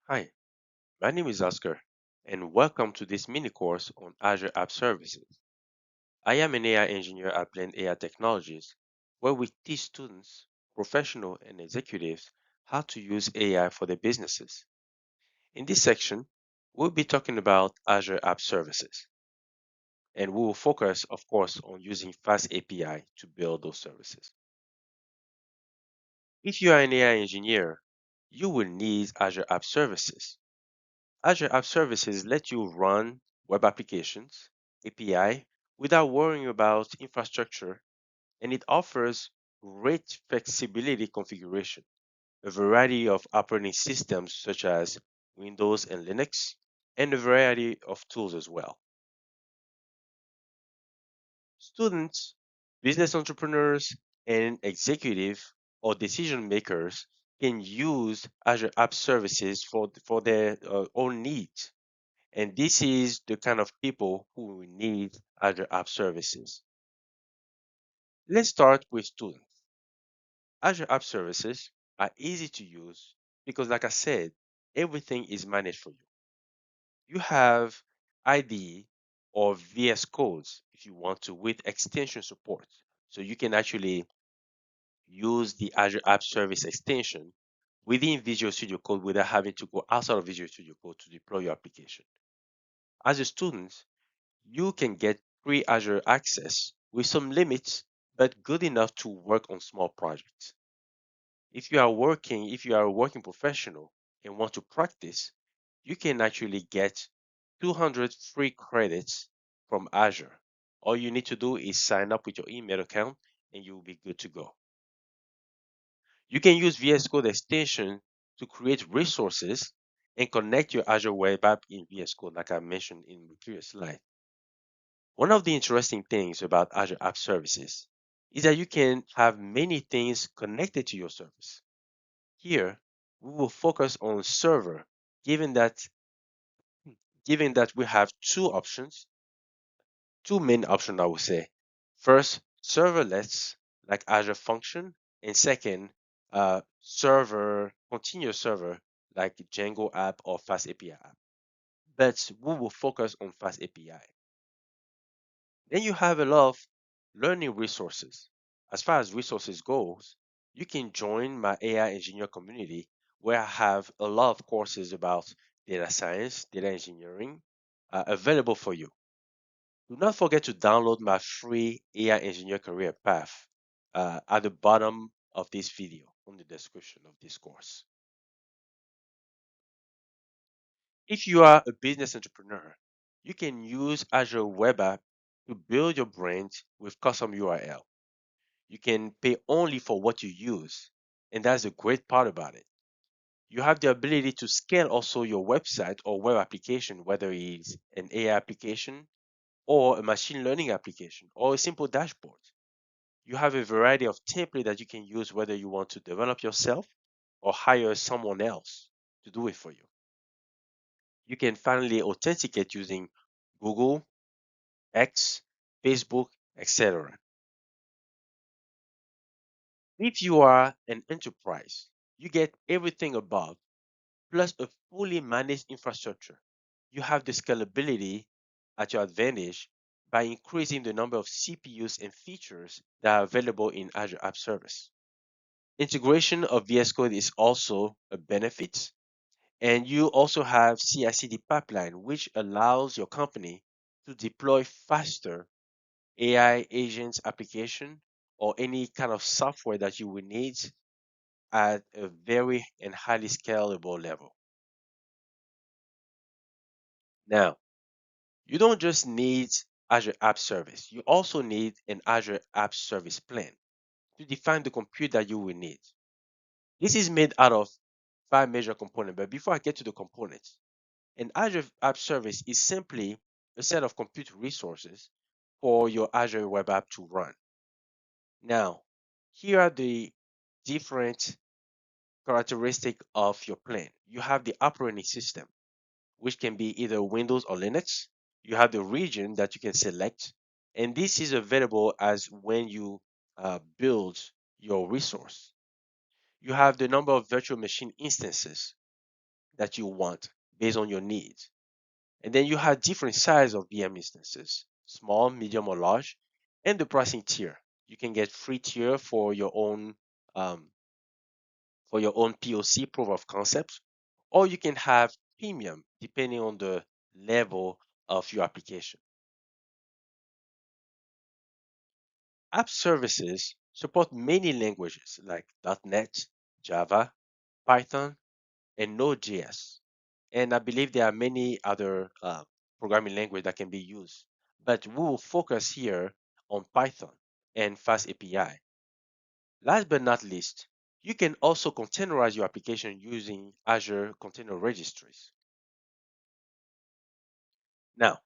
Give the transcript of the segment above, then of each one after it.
Hi, my name is Oscar, and welcome to this mini course on Azure App Services. I am an AI engineer at Blend AI Technologies, where we teach students, professionals, and executives how to use AI for their businesses. In this section, we'll be talking about Azure App Services, and we will focus, of course, on using Fast API to build those services. If you are an AI engineer, you will need Azure App Services. Azure App Services let you run web applications, API, without worrying about infrastructure, and it offers great flexibility configuration, a variety of operating systems such as Windows and Linux, and a variety of tools as well. Students, business entrepreneurs, and executive or decision makers can use Azure App Services for their own needs. And this is the kind of people who will need Azure App Services. Let's start with students. Azure App Services are easy to use because, like I said, everything is managed for you. You have IDE or VS Codes if you want to with extension support. So you can actually use the Azure App Service extension within Visual Studio Code without having to go outside of Visual Studio Code to deploy your application. As a student, you can get free Azure access with some limits, but good enough to work on small projects. If you are a working professional and want to practice, you can actually get 200 free credits from Azure. All you need to do is sign up with your email account and you will be good to go. You can use VS Code extension to create resources and connect your Azure web app in VS Code, like I mentioned in the previous slide. One of the interesting things about Azure App Services is that you can have many things connected to your service. Here, we will focus on server, given that given that we have two main options, I would say. First, serverless, like Azure Function, and second, continuous server, like Django app or Fast API app. But we will focus on Fast API. Then you have a lot of learning resources. As far as resources goes, you can join my AI engineer community where I have a lot of courses about data science, data engineering available for you. Do not forget to download my free AI engineer career path at the bottom of this video on the description of this course. If you are a business entrepreneur, you can use Azure Web App to build your brand with custom URL. You can pay only for what you use. And that's the great part about it. You have the ability to scale also your website or web application, whether it's an AI application or a machine learning application or a simple dashboard. You have a variety of templates that you can use whether you want to develop yourself or hire someone else to do it for you. You can finally authenticate using Google, X, Facebook, etc. If you are an enterprise, you get everything above plus a fully managed infrastructure. You have the scalability at your advantage by increasing the number of CPUs and features that are available in Azure App Service. Integration of VS Code is also a benefit, and you also have CI/CD pipeline, which allows your company to deploy faster AI agents application or any kind of software that you will need at a very and highly scalable level. Now, you don't just need Azure App Service, you also need an Azure App Service plan to define the compute that you will need. This is made out of five major components, but before I get to the components, an Azure App Service is simply a set of compute resources for your Azure web app to run. Now, here are the different characteristics of your plan. You have the operating system, which can be either Windows or Linux. You have the region that you can select, and this is available as when you build your resource. You have the number of virtual machine instances. that you want based on your needs. And then you have different size of VM instances, small, medium, or large, and the pricing tier. You can get free tier um, for your own POC, proof of concept, or you can have premium depending on the level of your application. App services support many languages like .NET, Java, Python, and Node.js. And I believe there are many other programming languages that can be used. But we will focus here on Python and Fast API. Last but not least, you can also containerize your application using Azure Container Registries. Now,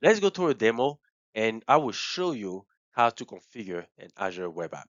let's go to a demo and I will show you how to configure an Azure web app.